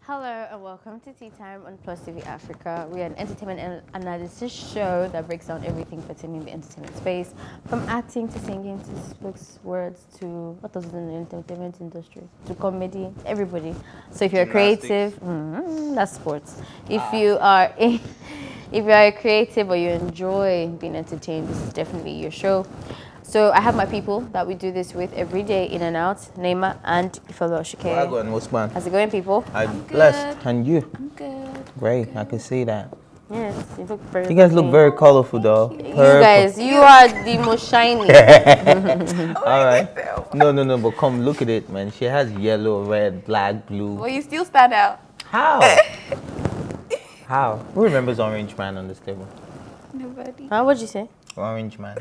Hello and welcome to Tea Time on PlusTvAfrica. We are an entertainment and analysis show that breaks down everything pertaining to the entertainment space, from acting to singing to spokeswords to what else is in the entertainment industry, to comedy, everybody. So if you're creative, that's sports. If you are if you are a creative or you enjoy being entertained, this is definitely your show. So I have my people that we do this with every day, in and out, Neema and Ifelo Shike. How's it going, people? I'm blessed. And you? I'm good. Great, I can see that. Yes, you look very. You guys look very colorful, though. You guys, you are the most shiny. All right. No, but come look at it, man. She has yellow, red, black, blue. Well, you still stand out. How? How? Who remembers Orange Man on this table? Nobody. What'd you say? Orange Man.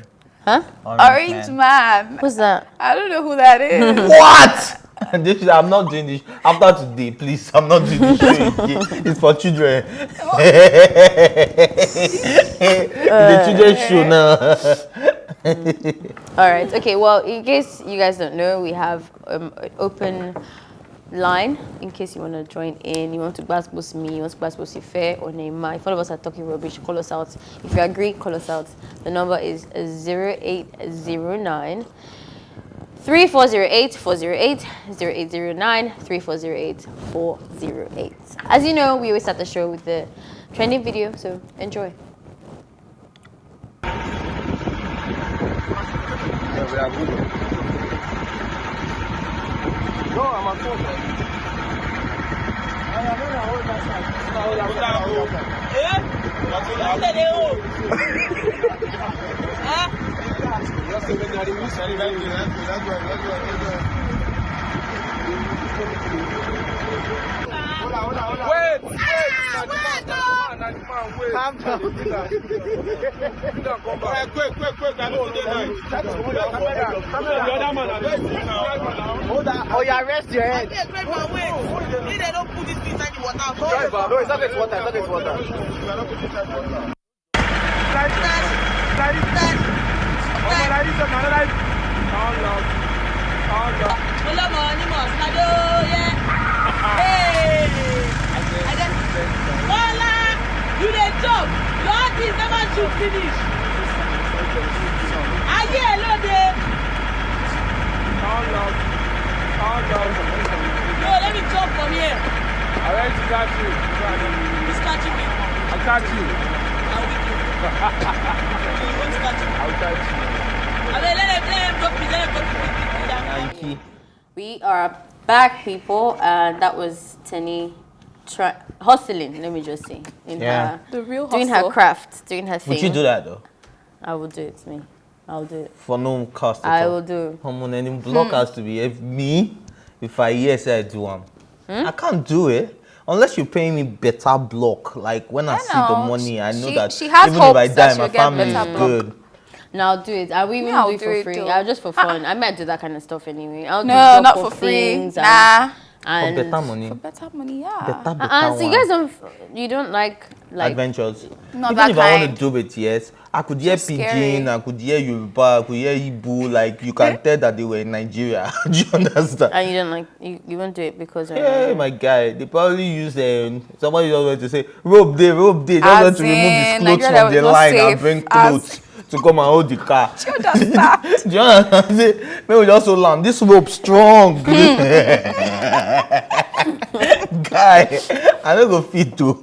Huh? Orange man. Who's that? I don't know who that is. What? I'm not doing this. After today, please, I'm not doing this show again. It's for children. The children's show now. All right. Okay. Well, in case you guys don't know, we have an open line in case you want to join in. You want to gbasgbos me, you want to gbasgbos Ife or Neema. If all of us are talking rubbish, call us out. If you agree, call us out. The number is 0809 3408 408 0809 3408 408. As you know, we always start the show with the trending video, so enjoy. No, I'm a phone. Wait! Calm down. Quick. Oh, you arrest your head. They don't put this inside the water. No, it's not it's water. Like that. You dey joke. Your things never should finish. Are you alone there? Calm down. No, let me jump from here. I already got you. Who's catching me? I'll catch you. I'll with you. You won't catch me. I'll catch you. I mean, let them go. We are back, people, and that was Tenny hustling, let me just say, in her, the real hustle. doing her craft, doing her thing. Would you do that, though? I will do it, me. I'll do it. For no cost at I all? will do. Come on, any block has to be. If I say I do one. I can't do it. Unless you're paying me better block. Like, when I see the money, I know that she has even if I hopes die, that my she'll get family is better good. No, I'll do it. I will even do it for free. I'll just for fun. I might do that kind of stuff anyway. I'll do not for free. Nah. And For better money. For better money, yeah. Better so you guys don't like adventures. Not Even that if I want kind. to do it, yes, I could hear Just Pidgin, scary. I could hear Yoruba, I could hear Igbo. Like, you can tell that they were in Nigeria. Do you understand? and you don't like you won't do it because Yeah, my guy. They probably use somebody just went to say rope day. Just want to remove his clothes from the line and bring clothes to come and hold the car. Do you understand? Do you understand? Say, maybe just so long. This rope strong. Guy, I don't go fit to.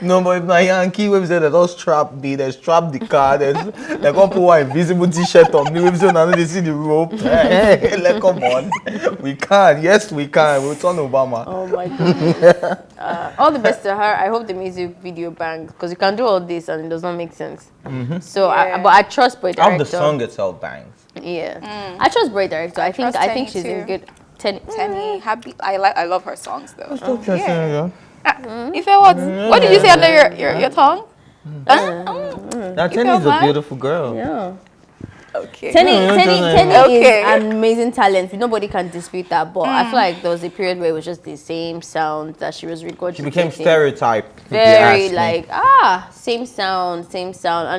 No, but if my Yankee website they don't strap me, they strap the car, they go put one invisible t-shirt on me, website and they see the rope. Like, come on. We can. Yes, we can. We'll turn Obama. Oh my god. All the best to her. I hope the music video bangs because you can do all this and it does not make sense. So, but I trust Boy Director. How the song itself bangs. Yeah, I trust Boy Director. I think she's in good. Tenny, happy. I love her songs though. Stop yeah. If I what did you say under your tongue? Now Tenny is a beautiful girl. Yeah. Okay. Tenny Okay. is an amazing talent. Nobody can dispute that. But I feel like there was a period where it was just the same sound that she was regurgitating. She became stereotyped. Very like same sound, and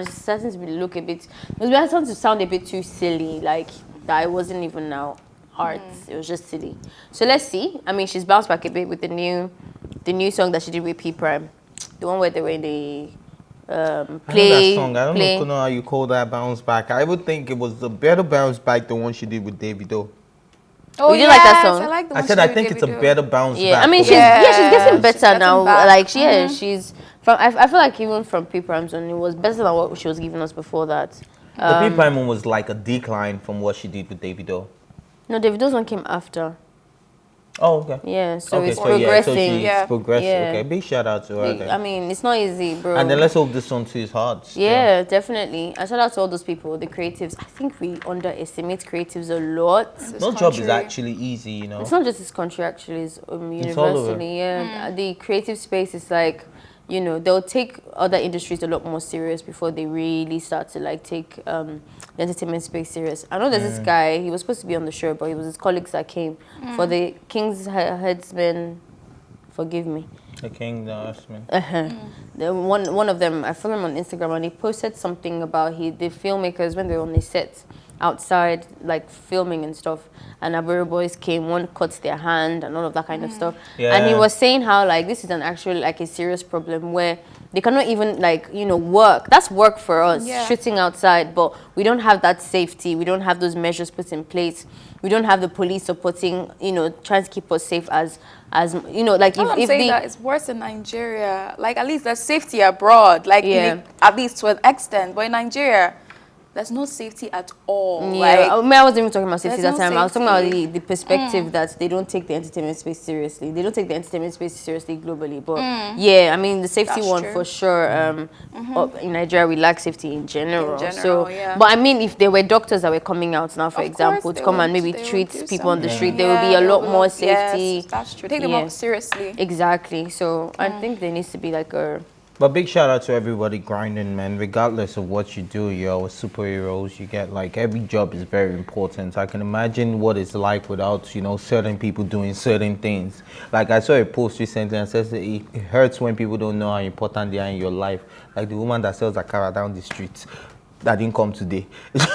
it's starting to look a bit. It was starting to sound a bit too silly. Like that it wasn't even now art. It was just silly. So let's see. I mean, she's bounced back a bit with the new the new song that she did with P Prime, the one where they were in the I know play. that song. I don't know how you call that bounce back. I would think it was the better bounce back the one she did with Davido. Oh, You did like that yes, song? I like the I one said she I did think with it's a Davido. better bounce Yeah, back. I mean the she's one- she's getting she's better getting now. back. Like she's from. I feel like even from P Prime's one, it was better than what she was giving us before that. The P Prime one was like a decline from what she did with Davido. No, Davido's one came after. Oh, okay. Yeah, so Okay, it's so yeah, so progressing. she's Yeah. progressive. Yeah. Okay, big shout out to her. I Then. mean, it's not easy, bro. And then let's hope this one too is hard. still. Yeah, definitely. And shout out to all those people, the creatives. I think we underestimate creatives a lot. This No job is country. actually easy, you know. It's not just this country, actually. It's all over. universally. Yeah, the creative space is like, you know, they'll take other industries a lot more serious before they really start to like take the entertainment space serious. I know there's this guy. He was supposed to be on the show, but it was his colleagues that came for the King's Headsman. Forgive me. The King, the Horseman. The one of them, I follow him on Instagram, and he posted something about the filmmakers when they were on the set outside, like filming and stuff. And Aburo boys came, one cut their hand and all of that kind of stuff. And he Yeah. was saying how like this is an actual like a serious problem where they cannot even like, you know, work. That's work for us, Yeah. shooting outside, but we don't have that safety. We don't have those measures put in place. We don't have the police supporting, you know, trying to keep us safe as you know, like All I'm if saying the that it's worse in Nigeria. Like at least there's safety abroad. Like at least to an extent, but in Nigeria, there's no safety at all. Yeah, Like, I mean, I wasn't even talking about safety there's that no time. I was talking about safety. the perspective that they don't take the entertainment space seriously. They don't take the entertainment space seriously globally. But yeah, I mean, the safety That's one true. for sure. In Nigeria, we lack safety in general. So, yeah. but I mean, if there were doctors that were coming out now, for Of example, course to they come and would- maybe they would treat do people on the something. street, there would be a they lot will- more safety. Yes, that's true. Take them Yeah. up seriously. Exactly. So I think there needs to be like a But big shout out to everybody grinding, man. Regardless of what you do, you're superheroes. You get like every job is very important. I can imagine what it's like without, you know, certain people doing certain things. Like I saw a post recently and says that it hurts when people don't know how important they are in your life. Like the woman that sells akara down the street that didn't come today.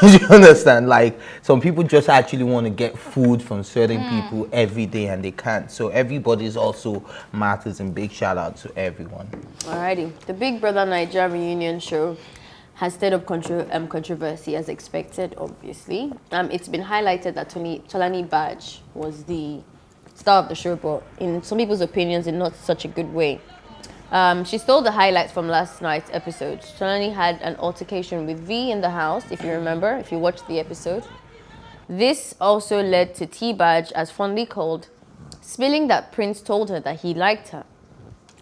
You understand? Like some people just actually want to get food from certain people every day and they can't. So everybody's also matters, and big shout out to everyone. Alrighty. The Big Brother Naija reunion show has stirred up controversy as expected, obviously. It's been highlighted that Tbaj was the star of the show, but in some people's opinions, in not such a good way. She stole the highlights from last night's episode. Tolani had an altercation with V in the house, if you remember, if you watched the episode. This also led to Tbaj, as fondly called, spilling that Prince told her that he liked her.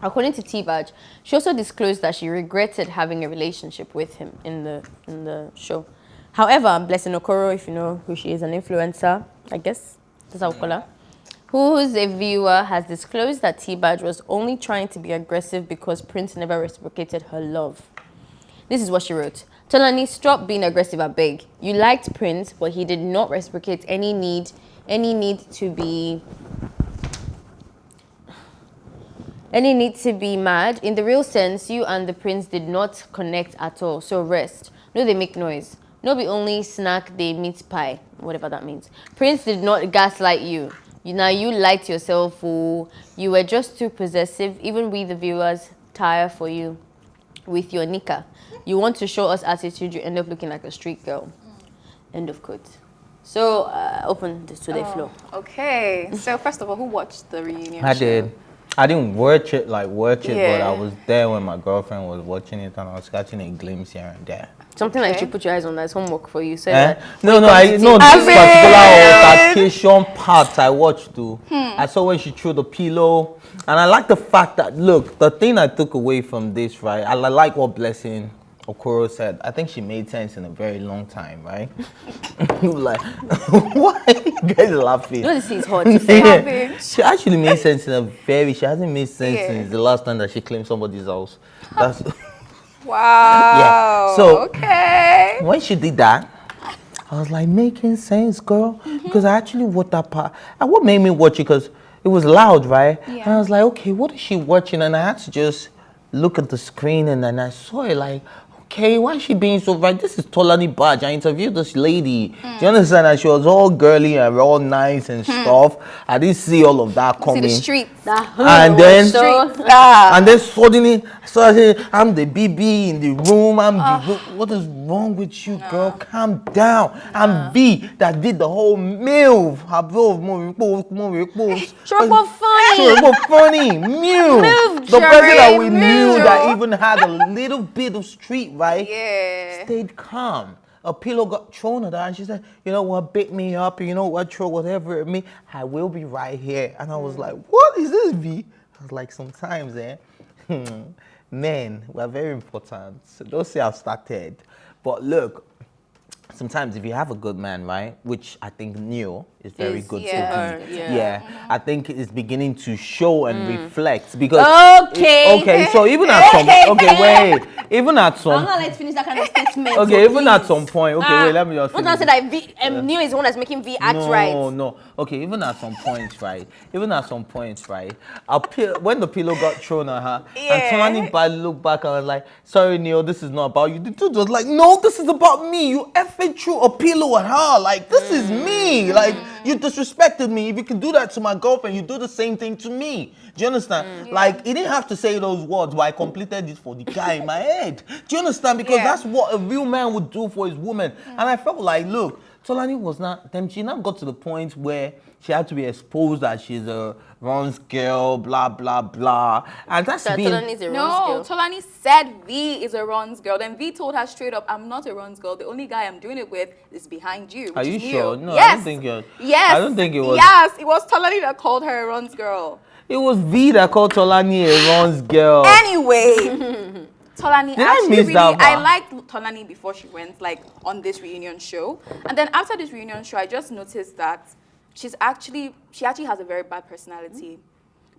According to Tbaj, she also disclosed that she regretted having a relationship with him in the show. However, Blessing Okoro, if you know who she is, an influencer, I guess, that's how we call her, who's a viewer, has disclosed that Tbaj was only trying to be aggressive because Prince never reciprocated her love. This is what she wrote. Tolani, stop being aggressive, I beg. You liked Prince, but he did not reciprocate any need to be mad. In the real sense, you and the Prince did not connect at all, so rest. No, they make noise. No, be only snack, they meat pie, whatever that means. Prince did not gaslight you. Now you liked yourself, fool. You were just too possessive. Even we, the viewers, tire for you with your nika. You want to show us attitude, you end up looking like a street girl. End of quote. So, open this to the floor. Okay. So first of all, who watched the reunion? I show? did. I didn't watch it, but Yeah. I was there when my girlfriend was watching it and I was catching a glimpse here and there. Something like Okay. you put your eyes on that's homework for you. So Eh? that No, when it no, comes to this tea- particular altercation part I watched too. I saw when she threw the pillow, and I like the fact that, look, the thing I took away from this, right, I like what Blessing Okoro said. I think she made sense in a very long time, right? Like, why you guys are laughing? You know this is hot. Yeah. She actually made sense in she hasn't made sense Yeah. since the last time that she claimed somebody's house. That's Wow. Yeah. So- okay. when she did that, I was like, making sense, girl. Because I actually watched that part. And what made me watch it, because it was loud, right? Yeah. And I was like, okay, what is she watching? And I had to just look at the screen, and then I saw it like, okay, why is she being so right? This is Tbaj. I interviewed this lady. Do you understand that she was all girly and all nice and stuff? I didn't see all of that coming. See the streets. And then, And then suddenly, I started saying, I'm the BB in the room. What is wrong with you, girl? Calm down. I'm V that did the whole meal. Triple funny. Mew. The person that we knew that even had a little bit of street, right? Yeah. Stayed calm. A pillow got thrown at her and she said, you know what, pick me up, you know what, throw whatever at me, I will be right here. And I was like, what is this, V? I was like, sometimes, men, we're very important. So don't say I've started. But look, sometimes if you have a good man, right, which I think Neil is very good to be. I think it's beginning to show and reflect because okay, so even at some even at some I'm not let's finish that kind of statement. okay, even at some point, wait, let me just finish. Not say that Neil is the one that's making V act right. No. Okay, even at some points, right? When the pillow got thrown at her, and Tbaj looked back and was like, sorry, Neil, this is not about you. The dude was like, no, this is about me. You effing threw a pillow at her. Like, this is me. Like, you disrespected me. If you can do that to my girlfriend, you do the same thing to me. Do you understand? Like, he didn't have to say those words, but I completed it for the guy in my head. Do you understand? Because that's what a real man would do for his woman. And I felt like, look, Tolani was not, she now got to the point where she had to be exposed that she's a Ron's girl, blah, blah, blah. And that's being... Tolani's a Ron's girl. Tolani said V is a Ron's girl. Then V told her straight up, I'm not a Ron's girl. The only guy I'm doing it with is behind you. Are you sure? No, yes. I don't think you're... Yes. I don't think it was... Yes, it was Tolani that called her a Ron's girl. It was V that called Tolani a Ron's girl. Anyway... Tolani, I liked Tolani before she went on this reunion show. And then after this reunion show, I just noticed that she actually has a very bad personality.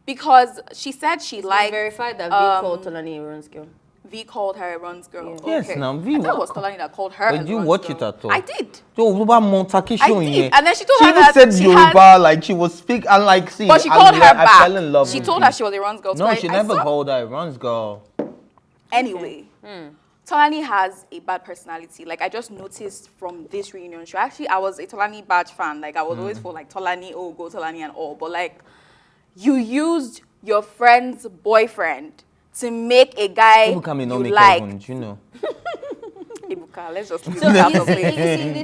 Because she said she liked... verified that V called Tolani a Ron's girl. V called her a Ron's girl. Yeah. Okay. Yes, now V. I thought it was Tolani that called her. Did you watch it at all? I did. I did. And then she told her even that said Yoruba, like she was speak and like see. But she called her back. I fell in love she with told V. her she was a Ron's girl. No, she never called her a Ron's girl. Anyway, Tolani has a bad personality. Like I just noticed from this reunion show. Actually, I was a Tolani badge fan. Like I was always for Tolani, go Tolani and all. But like, you used your friend's boyfriend to make a guy you like. You know. Ibuka, let's just leave that out.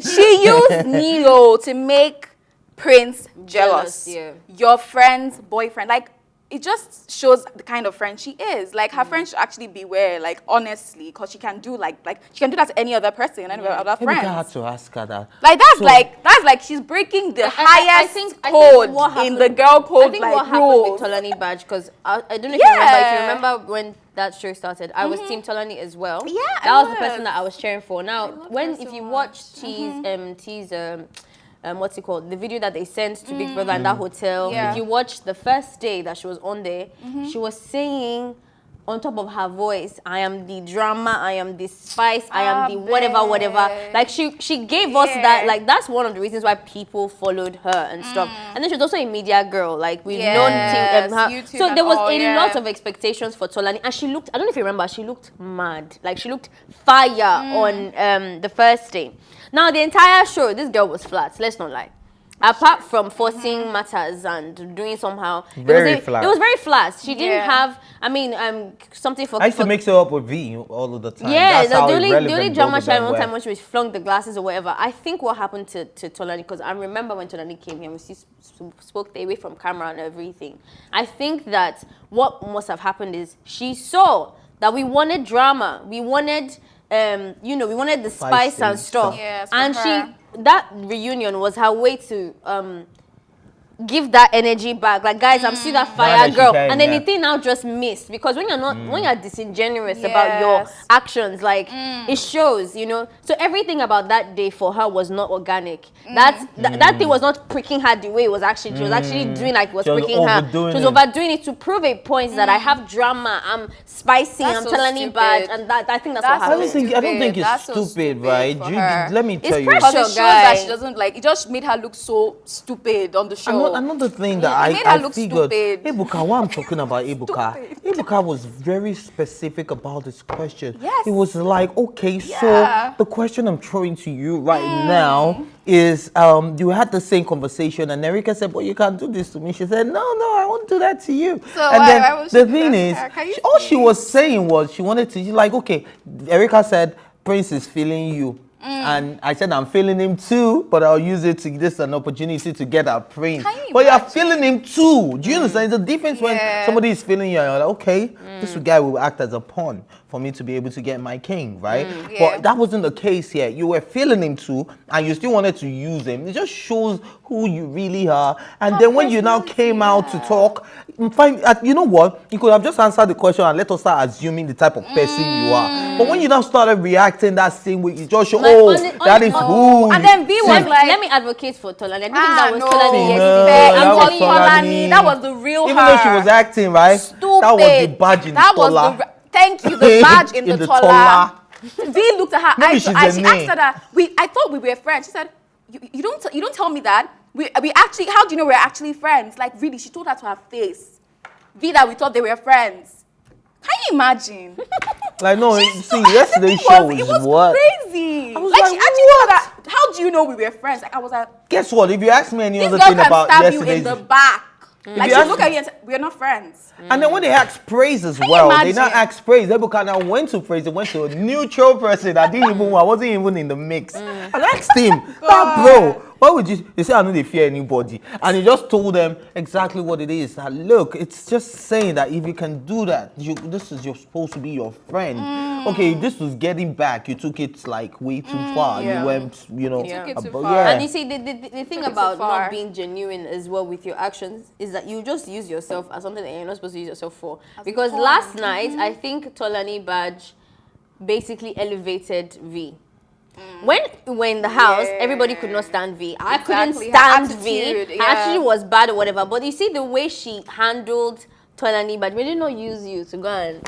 She used Nilo to make Prince jealous. Your friend's boyfriend. Like, it just shows the kind of friend she is. Like, her friend should actually beware, like, honestly, because she can do, she can do that to any other person, any other friend. Maybe I had to ask her that. Like, that's like she's breaking the highest code in the girl code, I think what happened with Tolani Badge, because I don't know if you remember when that show started, I was Team Tolani as well. Yeah, that was the person that I was cheering for. Now, if you watch T's what's it called? The video that they sent to Big Brother in that hotel. Yeah. If you watch the first day that she was on there, she was saying on top of her voice, I am the drama, I am the spice, I am the whatever. Like she gave us that, like that's one of the reasons why people followed her and stuff. And then she's also a media girl, like we've known her. So there was a lot of expectations for Tolani, and she looked, I don't know if you remember, she looked mad. Like she looked fire on the first day. Now the entire show, this girl was flat, let's not lie. Apart from forcing matters and doing somehow, it was very flat. She didn't have, something for... I used to mix her up with V all of the time. Yeah, the only drama she had one time when she was flung the glasses or whatever. I think what happened to Tolani, because I remember when Tolani came here, we spoke away from camera and everything. I think that what must have happened is she saw that we wanted drama. We wanted... we wanted the spice and stuff. And that reunion was her way to give that energy back. Like, guys, I'm still that fire girl. And then the thing now just missed, because when you're not, when you're disingenuous about your actions, like it shows, So everything about that day for her was not organic. That thing was not pricking her the way it was actually. She was actually doing like it was pricking her. She was overdoing it to prove a point that I have drama. I'm spicy. I'm telling you bad, and I think that's what happened. I don't think it's stupid, right? Let me tell you. Because it shows that she doesn't it just made her look so stupid on the show. another thing that It made her I look figured, stupid. Ebuka, what I'm talking about Ebuka, Ebuka was very specific about this question. Yes. It was like, okay, Yeah. so the question I'm throwing to you right now is, you had the same conversation and Erica said, but you can't do this to me. She said, no, I won't do that to you. So and why would she the do thing that is, to her? Can you all see? she was saying was she wanted to, she's like, okay, Erica said, Prince is feeling you. And I said, I'm feeling him too, but I'll use it to this an opportunity to get a Prince. Can you But you're imagine? feeling him too. Do you understand? It's a difference when Yeah. somebody is feeling you and you're like, okay, this guy will act as a pawn for me to be able to get my king, right? Yeah. But that wasn't the case here. You were feeling him too, and you still wanted to use him. It just shows who you really are. And then when you now came out to talk, you know what? You could have just answered the question and let us start assuming the type of person you are. But when you now started reacting that same way, it just show, that is who. And then V was like, Let me advocate for Tolani. I didn't think that was no. Tolani No, yesterday. that I'm was telling you. Tolani. That was the real Even her. though she was acting, right? Stupid. That was the badge in That the was tola. thank you, the badge in the tola. tola. V looked at her Maybe eyes. she's I, a she name. asked her that I thought we were friends. She said, you don't tell me that. We actually, how do you know we're actually friends? Like really, she told her to her face. V that we thought they were friends. Can you imagine? Like, no, see, yesterday's It show was was what? crazy. I was Like like, she actually what? told her, how do you know we were friends? Like I was like, Guess what? If you ask me any this other girl thing can about stab you in yesterday's... the back. Like you she ask- look at you and say, we're not friends. And then when they ask praise as you well, they not imagine? ask praise. Ebuka now went to praise. They went to a neutral person that didn't even, I wasn't even in the mix. And I asked him, that bro, why would you? He said, I know they fear anybody. And he just told them exactly what it is. That, look, it's just saying that if you can do that, you're supposed to be your friend. Okay, if this was getting back, you took it like way too far. yeah. You went, you know. took it too above- far. yeah. And you see, the thing Took it about too far. not being genuine as well with your actions is that you just use yourself as something that you're not supposed to use yourself for. Because pawn. last night, I think Tolani Badge basically elevated V. When we were in the house, everybody could not stand V. I couldn't Exactly, her stand attitude, V. yeah. Her attitude was bad or whatever. But you see the way she handled Tolani Badge, we did not use you to go and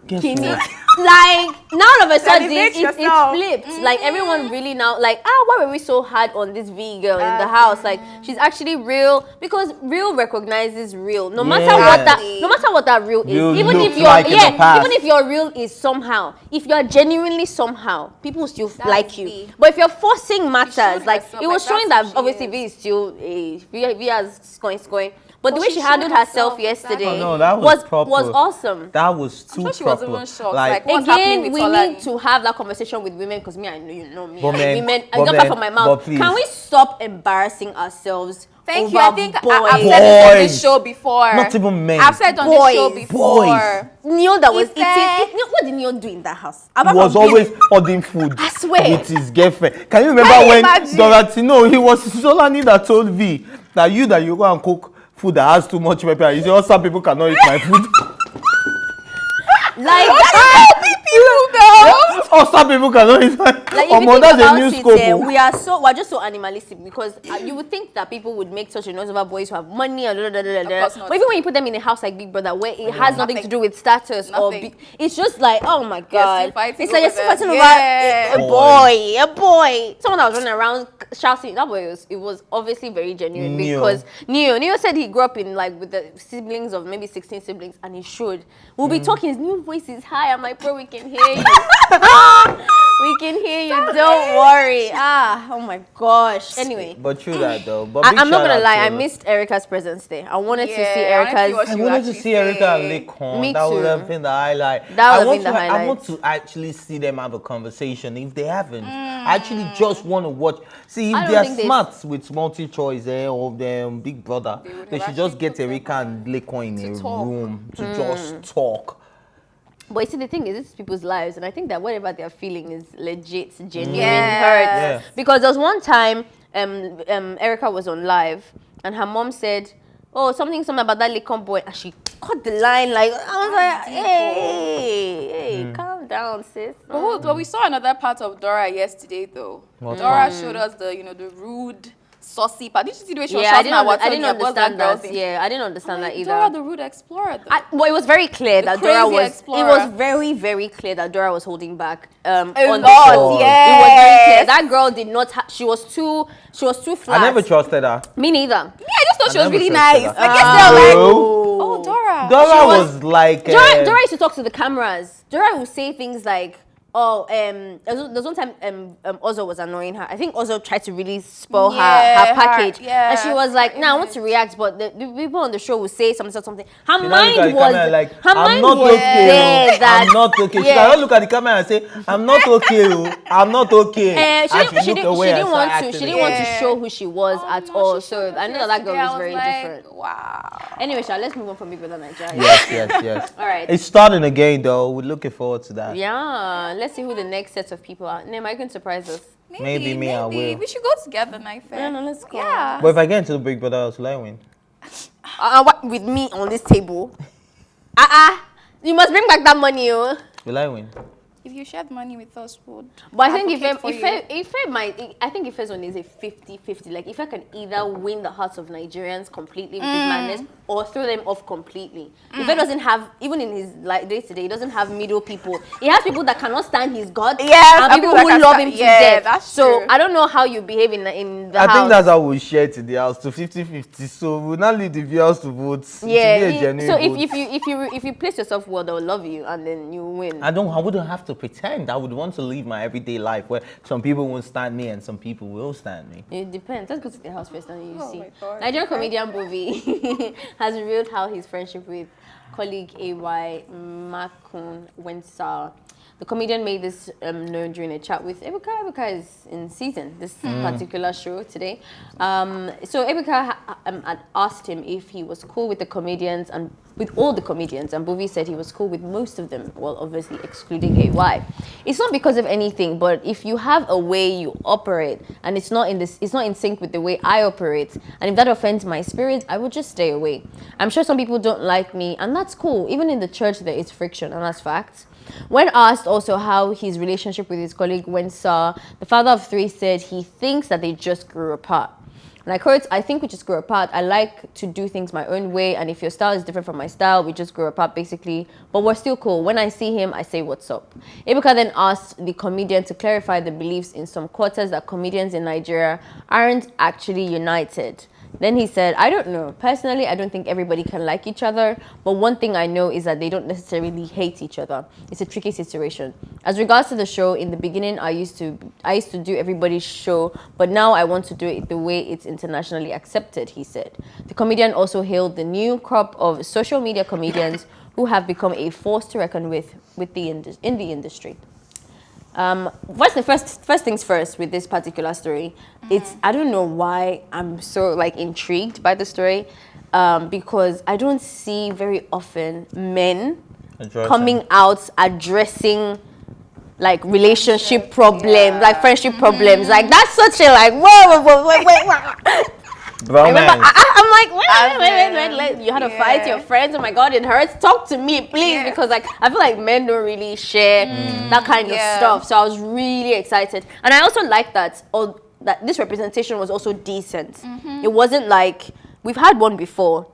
Guess kill me. what? Like now all of a sudden Elevate it's yourself. flipped. Like everyone really now like why were we so hard on this V girl in the house? Like she's actually real because real recognizes real. No matter what that real is. Real Even if looks you're like in the past. even if your real is somehow, if you're genuinely somehow, people will still like you. V. But if you're forcing matters, showed like herself, it was like, showing that's that who she obviously is. V is still V has scoring. But the But way she she showed handled herself herself, yesterday exactly. Oh, no, that was proper. was awesome. That was too sure she was proper. even shocked, like, what's Again, happening with we Tolani? need to have that conversation with women because me, I know you know me. But men- women, but I got men- that from my mouth. but please. Can we stop embarrassing ourselves? Thank over you. I think I've boys? said this on this Boys. show before. Not even men. I've said on this show Boys. before. Boys. Neo that was Ife. eating. What did Neo do in that house? He Apart was from being- always ordering food I swear. with his girlfriend. Can you remember Can you when imagine? Dorothy? No, he was Solani that told V that you go and cook food that has too much pepper. He said, "Oh, some people cannot eat my food." like that. Oh, some people cannot eat my. Like if you think That's a about new it, scope. Oh. we're just so animalistic because you would think that people would make such a noise over boys who have money and course not. But even when you put them in a house like Big Brother where it has nothing to do with status Nothing. it's just like oh my god, fighting it's like you're over still fighting them. over Yeah. a boy. Someone that was running around shouting. That boy was obviously very genuine Neo. because Neo said he grew up in like with the siblings of maybe 16 siblings and he should. We'll be talking. His new voice is high. I'm like, bro, we can hear you. We can hear you. Don't worry. Oh my gosh. Anyway. But true that though. But I'm big not shout gonna out lie, to I her. missed Erica's presence there. I wanted to see Yeah, I wanted to see Erica's. what I she wanted to actually see Erica and say. Lekon. Me That would too. have been the highlight. That would I have want been the to- I highlight. want to actually see them have a conversation. If they haven't, I actually just want to watch. See, I if don't they are think they- smart with multi-choice or Big Brother, would they have should just actually get put them Erica and Lekon in a talk. room to just talk. But you see, the thing is, this is people's lives, and I think that whatever they're feeling is legit, genuine Yes. hurt. Yeah. Because there was one time, Erica was on live, and her mom said, "Oh, something about that Lekon boy," and she cut the line. Like I was like, "Hey, calm down, sis." But we saw another part of Dora yesterday, though. What Dora showed us the rude saucy part. Did you see the way she was Yeah, shouting at Watson? I didn't understand that. Yeah, I didn't understand that either. Dora the rude explorer. Though. Well, it was very clear that Dora crazy was. explorer. It was very, very clear that Dora was holding back. On the lot, show. yes. It was very clear. That girl did not. She was too flat. I never trusted her. Me neither. Yeah, I just thought she was never really trusted nice. her. Like yesterday, I was like, No. oh, Dora. Dora was like... Dora used to talk to the cameras. Dora would say things like, "Oh, there's one time Ozo was annoying her. I think Ozo tried to really spoil her package, and she was like, "Nah, I want to react," but the people on the show would say something. Her mind was like, her mind I'm not was okay. there. That I'm not okay. She yeah. cannot look at the camera and say, "I'm not okay. Oh. I'm not okay." She didn't want to Yeah. show who she was at no, all. she So showed us I know that girl yesterday. is I very was like, different. Wow. Anyway, let's move on from BBNaija. Yes. All right. It's starting again, though. We're looking forward to that. Yeah, let's see who the next set of people are. Name, I can surprise us. Maybe me, I will. We should go together, Naife. Yeah, no, let's go. Yeah. But if I get into the Big Brother house, will I win? What, with me on this table? You must bring back that money, oh. Will I win? If you shared money with us, would. But I think I think Ife's one is a 50-50. Like if I can either win the hearts of Nigerians completely with his madness or throw them off completely. Ife doesn't have, even in his day to day, he doesn't have middle people. He has people that cannot stand his God. Yes, and people who love him to death. That's so true. I don't know how you behave in the house. I think that's how we share it in the house to 50-50. So we'll not leave the viewers to vote. yeah. It should be a genuine So vote. if you place yourself well, they'll love you and then you win. I wouldn't have to pretend. I would want to live my everyday life where some people won't stand me and some people will stand me. It depends. Let's go to the house first and you see. my God. Nigerian comedian Bovi has revealed how his friendship with colleague AY Makun went sour. The comedian made this known during a chat with Ebuka. Ebuka is in season, this particular show today. So Ebuka had asked him if he was cool with the comedians and with all the comedians, and Bovi said he was cool with most of them, well, obviously excluding AY. It's not because of anything, but if you have a way you operate and it's not in sync with the way I operate, and if that offends my spirit, I would just stay away. I'm sure some people don't like me, and that's cool. Even in the church, there is friction, and that's facts. When asked also how his relationship with his colleague went sour, the father of three said he thinks that they just grew apart. And I quote, "I think we just grew apart. I like to do things my own way, and if your style is different from my style, we just grew apart basically. But we're still cool. When I see him, I say what's up." Ebuka then asked the comedian to clarify the beliefs in some quarters that comedians in Nigeria aren't actually united. Then he said, "I don't know. Personally, I don't think everybody can like each other. But one thing I know is that they don't necessarily hate each other. It's a tricky situation. As regards to the show, in the beginning, I used to do everybody's show, but now I want to do it the way it's internationally accepted," he said. The comedian also hailed the new crop of social media comedians who have become a force to reckon with in the industry. First things first with this particular story, I don't know why I'm so intrigued by the story, because I don't see very often men coming out addressing relationship problems, friendship problems. That's such a whoa. I remember, I'm like, wait, you had a fight with your friends, oh my God, it hurts, talk to me, please, because I feel like men don't really share that kind of stuff, so I was really excited. And I also like that this representation was also decent. It wasn't like, we've had one before,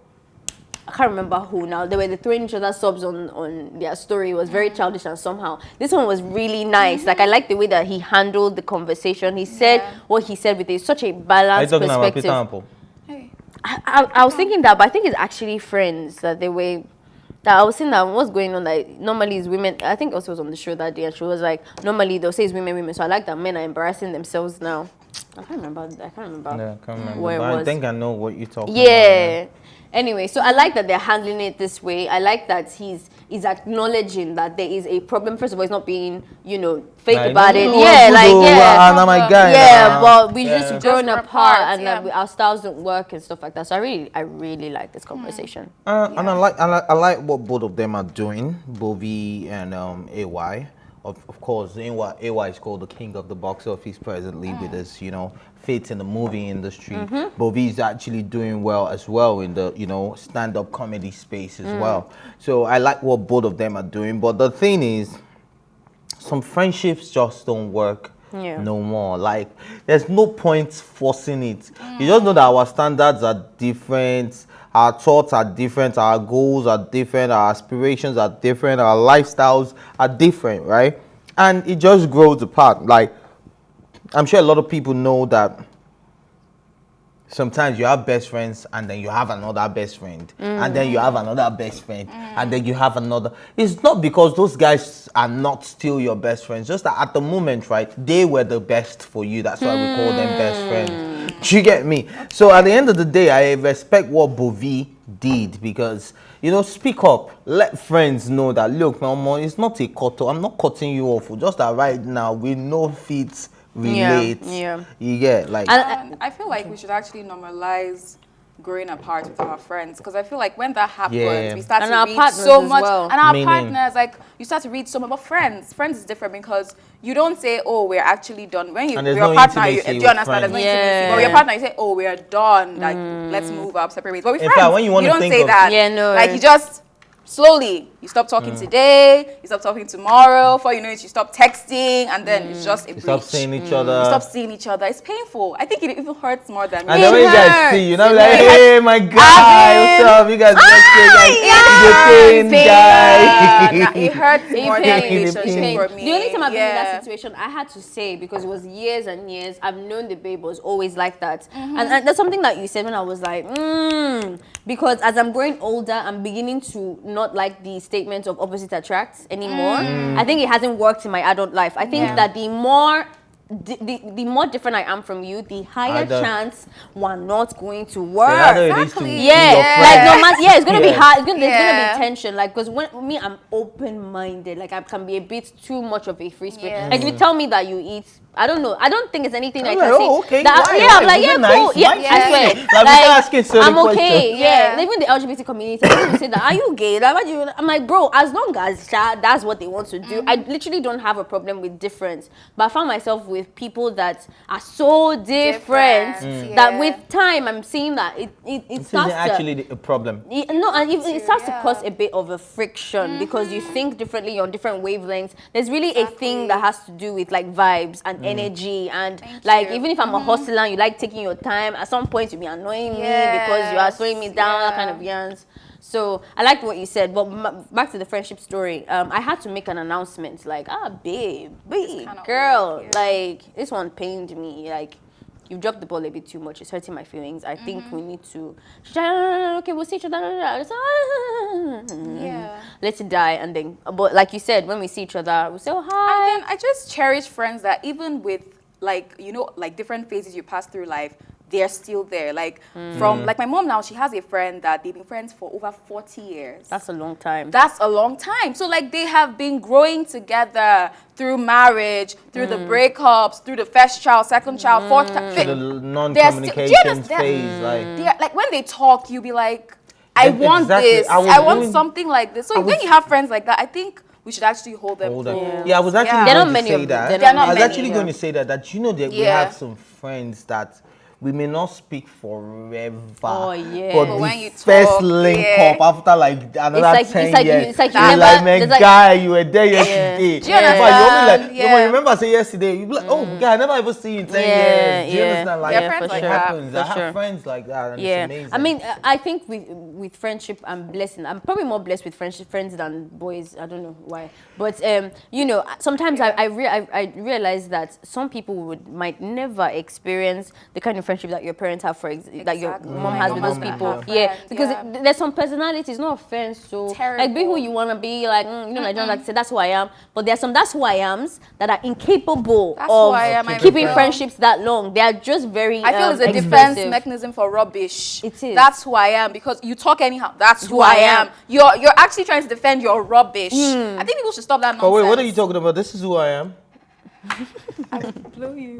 I can't remember who now, they were throwing each other subs on their story. It was very childish, and somehow this one was really nice. I like the way that he handled the conversation. He said what he said with such a balanced perspective. Are you talking about Peter I was thinking that, but I think it's actually friends that they were. That I was saying that what's going on. Normally it's women. I think also was on the show that day, and she was like, normally they'll say it's women. So I like that men are embarrassing themselves now. I can't remember. Yeah, I can't remember. Where it but was. I think I know what you're talking about. Yeah. Anyway, so I like that they're handling it this way. I like that he's acknowledging that there is a problem. First of all, he's not being, fake about it. I'm my guy. Yeah, but we just grown Just apart, apart, and our styles don't work and stuff like that. So I really like this conversation. And I like what both of them are doing, Bovi and AY. Of course, AY is called the king of the box office presently with his, fate in the movie industry. Bovi is actually doing well as well in the, stand-up comedy space as well. So I like what both of them are doing. But the thing is, some friendships just don't work Yeah. No more. Like, there's no point forcing it. You just know that our standards are different, our thoughts are different, our goals are different, our aspirations are different, our lifestyles are different, right? And it just grows apart. Like, I'm sure a lot of people know that sometimes you have best friends and then you have another best friend and then you have another best friend and then you have another. It's not because those guys are not still your best friends, just that at the moment, right, they were the best for you. That's why we call them best friends. You get me? So at the end of the day, I respect what Bovi did because, you know, speak up, let friends know that, look, no, it's not a cut. I'm not cutting you off. Just that right now we know fit relate. Yeah. You get like. And I feel like we should actually normalize growing apart with our friends, because I feel like when that happens, we start And to our read partners so as much, well. and our Meaning? partners, like, you start to read so much. But friends is different, because you don't say, oh, we're actually done. When you And with there's your no partner, you, intimacy do you with understand? There's no friends. intimacy. But with your partner, you say, oh, we're done. Like, let's move up, separate ways. But with In friends, fact, when you wanna don't think say of- that. Yeah, no. Like, you just slowly, you stop talking today, you stop talking tomorrow. Before you know it, you stop texting, and then it's just a You breach. stop seeing each other. You stop seeing each other. It's painful. I think it even hurts more than And then when you guys hurts. see, you know, It like, hurts. hey, my guy, what's up? You guys It guy. it hurts more than pains, relationship pains. for me. The only time I've been in Yeah. that situation, I had to say, because it was years and years, I've known the babe was always like that. And that's something that you said when I was like, because as I'm growing older, I'm beginning to not like the statement of opposite attracts anymore. I think it hasn't worked in my adult life. I think that the more different I am from you, the higher Either- chance we're not going to work. Either it is to Exactly. be Yeah, your like friend. no matter, yeah, it's gonna be Yeah. hard. There's Yeah. gonna be tension, like, because when me, I'm open-minded. Like, I can be a bit too much of a free spirit. Yes. Like, if you tell me that you eat, I don't know. I don't think it's anything I I'm can like, say. oh, okay, That, why? yeah, Why? I'm like, Is yeah, it cool. nice? Yeah, Why? I swear. Like, we start asking certain I'm okay. questions. Yeah. Yeah. Even the LGBT community, people say that, are you gay? Like, what do you? I'm like, bro, as long as that's what they want to do, I literally don't have a problem with difference. But I found myself with people that are so different that yeah. with time, I'm seeing that it This starts isn't to. actually a problem. No, and it starts to yeah. cause a bit of a friction because you think differently, you're on different wavelengths. There's really a thing that has to do with like vibes and energy, and like you. even if I'm a hustler and you like taking your time, at some point you'll be annoying me because you are Yes, slowing me down, that kind of yarns. So I liked what you said, but back to the friendship story. I had to make an announcement like, babe, kinda girl, old, yeah. like this one pained me, like. You've dropped the ball a bit too much. It's hurting my feelings. I think we need to. She's like, no, okay, we'll see each other. It's like, Yeah. let it die, and then. But like you said, when we see each other, we say, oh, hi. And then I just cherish friends that even with, like, you know, like different phases you pass through life, they're still there. Like from like my mom now, she has a friend that they've been friends for over 40 years. That's a long time. That's a long time. So like they have been growing together through marriage, through the breakups, through the first child, second child, fourth child. The Do you non-communication understand? phase, like. They're, like when they talk, you'll be like, I want Exactly. this. I was I want doing- something like this. So I when was- you have friends like that, I think we should actually hold them Hold on. close. Yeah, I was actually Yeah. There are going not to many say of them. that. There are not I was many, actually going to say that you know that we Yeah. have some friends that we may not speak forever. Oh, yeah. But But the when you first talk, link yeah. up after like another like- 10 it's like you- years. it's like you you're never- like, man, there's like- guy, you were there yesterday. Do you In fact, you understand? only like, Yeah. you remember I said yesterday, you be like, oh, guy, I never even see you in 10 years. Do you understand? Like, Yeah, friends it like that. happens. I For sure. have friends like that, and Yeah, it's amazing. I mean, I think with friendship, I'm blessed. I'm probably more blessed with friends than boys. I don't know why, but you know, sometimes I realize that some people might never experience the kind of friendship that your parents have, that your Exactly. mom My has with mom those and people. her Yeah, friends, because yeah. there's some personalities, no offense, so like be who Terrible. you wanna be, like you know, Nigerians like to say that's who I am. But there's some that's who I am's that are incapable That's who I am, of I keeping will. friendships that long. They are just very. I feel it's a defense expensive. mechanism for rubbish. It is. That's who I am, because you talk anyhow. That's who Who I I am. am. You're actually trying to defend your rubbish. I think people should stop that nonsense. but wait, what are you talking about? This is who I am. Blow you.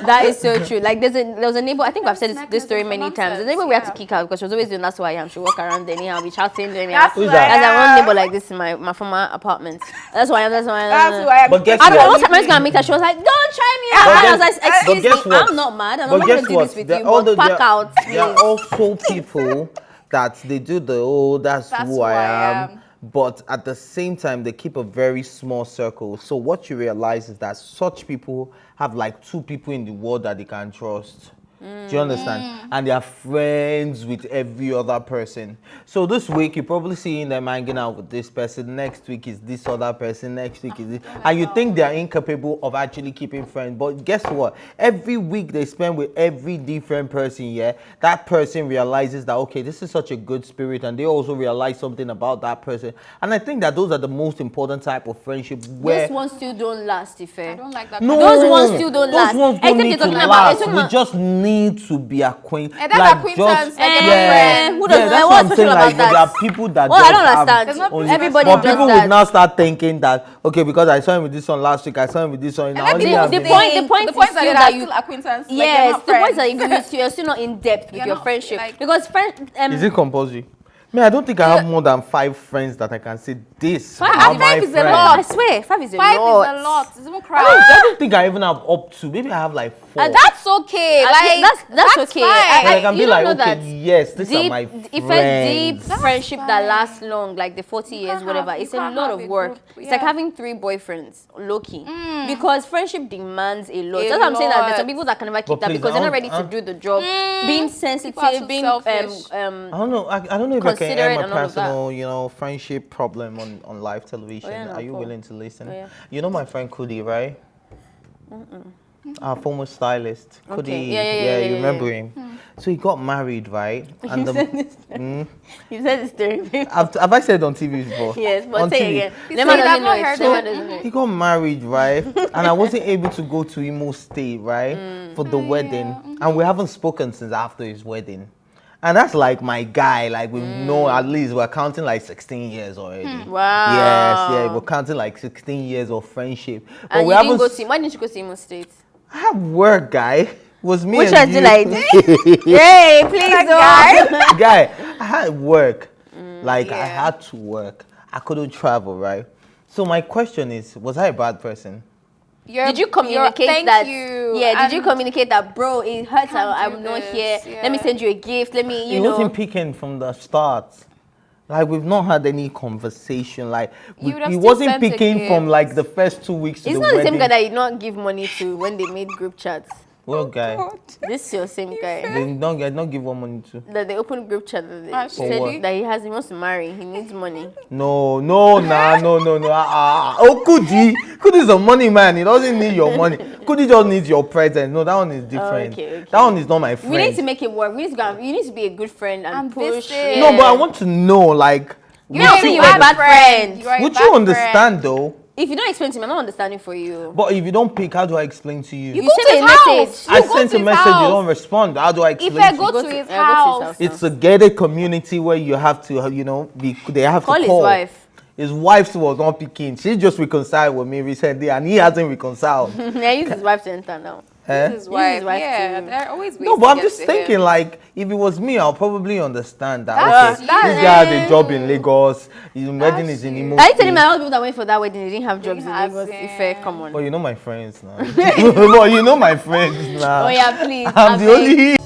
That is so true. Like there was a neighbor. I think I've said this story mechanism many for times. The nonsense, neighbor we had to yeah. kick out because she was always doing that's who I am. She walk around anyhow, be shouting anyhow. That's Who's who that? I As I one am. neighbor like this in my former apartment. That's who I am. That's who I am. That's who I am. But guess I don't know. what? One time I was gonna meet her. She was like, "Don't try me But out." I guess- was like, but "Excuse guess me, what? I'm not mad. I'm But not guess gonna do what? this with There you. are But pack out, There are please." also people that they do the that's That's who who I I am. am. but at the same time, they keep a very small circle. So what you realize is that such people have like 2 people in the world that they can trust. Do you understand? And they are friends with every other person. So this week, you're probably seeing them hanging out with this person. Next week is this other person. Next week is this. And you think they are incapable of actually keeping friends. But guess what? Every week they spend with every different person, yeah, that person realizes that, okay, this is such a good spirit. And they also realize something about that person. And I think that those are the most important type of friendship. Where Those ones still don't last, Ife. I don't like that. no, Those ones still don't last. Those ones don't Except need you're to talking last. about- We just need to be acquainted. And that's acquaintance, like a friend. Who doesn't- that's what's what I'm special saying. about Like, that? there are people that Well, I just don't have understand. There's no- only- Everybody but does people that. would now start thinking that, okay, because I saw him with this one last week, I saw him with this one. Now only have the been- point is is still that that you're you- still acquaintance. Yes, like the point is that friends. you're still not in depth with You're your not, friendship. like- Because friend, Is it compulsory? Me, I don't think I have more than 5 friends that I can say this. Five- are my five is a friends. lot. I swear, 5 is a 5 lot. is a lot. It's even I crowd. don't think I even have up to. Maybe I have like 4. That's okay. Like that's okay. fine. And I can you be don't like, know okay, that yes, these are deep, my if friends. a deep friendship that fine. lasts long, like the 40 years, can't whatever, have- it's you a can't lot have of a work. group, It's like yeah. having 3 boyfriends, low-key. Because friendship demands a lot. A That's what I'm saying, that there's lot. some people that can never keep But that please, because they're not ready I to do the job. Being sensitive, People are too being selfish. I don't know. I don't know if I can Considerate air my and all of that. personal, friendship problem on live television. Oh, yeah, no, Are you cool. willing to listen? Oh, yeah. You know my friend Kudi, right? Our former stylist. Kudi. Okay. Yeah, you remember yeah. him? So he got married, right? And You said this story. You said this story. have I said it on TV before? Yes, but On say TV. again. You Never said doesn't I've know not it. heard Never it. doesn't know it. He got married, right? And I wasn't able to go to Imo State, right? For the wedding. And we haven't spoken since after his wedding. And that's like my guy. Like we know at least we're counting like 16 years already. Wow. Yes, yeah, we're counting like 16 years of friendship. But And we you didn't haven't. go to, why didn't you go to Imo State? I have work, guy. It was me Which and I do you. like this. Yay, please don't. Guy, I had work. Like I yeah. had to work. I couldn't travel, right? So my question is, was I a bad person? Did you communicate thank that? you. Yeah, did you And communicate that, bro? It hurts. can't I'm do not this, here. yeah. Let me send you a gift. Let me, It wasn't picking from the start. Like we've not had any conversation. Like You would have he still wasn't sent a picking from gift. like the first 2 weeks to It's the not the wedding. same guy that you not give money to when they made group chats. Well, guy, This is your same guy. they don't give one money to. That they open group chat that they Actually? said what? that he wants to marry. He needs money. No. Oh, Kudi is a money man. He doesn't need your money. Kudi just needs your presence. No, that one is different. Okay. That one is not my friend. We need to make it work. We need to go, you need to be a good friend and And push. visit. No, but I want to know, like, You're not saying you're a bad friend. You are a would bad you friend. understand though? If you don't explain to me, I'm not understanding for you. But if you don't pick, how do I explain to you? You Go send to me a his message. house. I You go sent to a his message, you house. don't respond. How do I explain If I to go you? to to- his yeah, go to his house, house. It's a gated community where you have to, they have Call to his call. wife. His wife was not picking. She just reconciled with me recently, and he hasn't reconciled. Yeah, use his wife to enter now. Eh? his wife, his wife yeah, too. they're always No, ways but to I'm get just to thinking, him. like, if it was me, I'll probably understand that. That's- Okay, that's- this guy had a job in Lagos. His wedding is in Imo Are you telling me State. all the people that went for that wedding they didn't have jobs in have Lagos? them. Ife, come on. But you know my friends now. But you know my friends now. Oh yeah, please. I'm the abeg. only.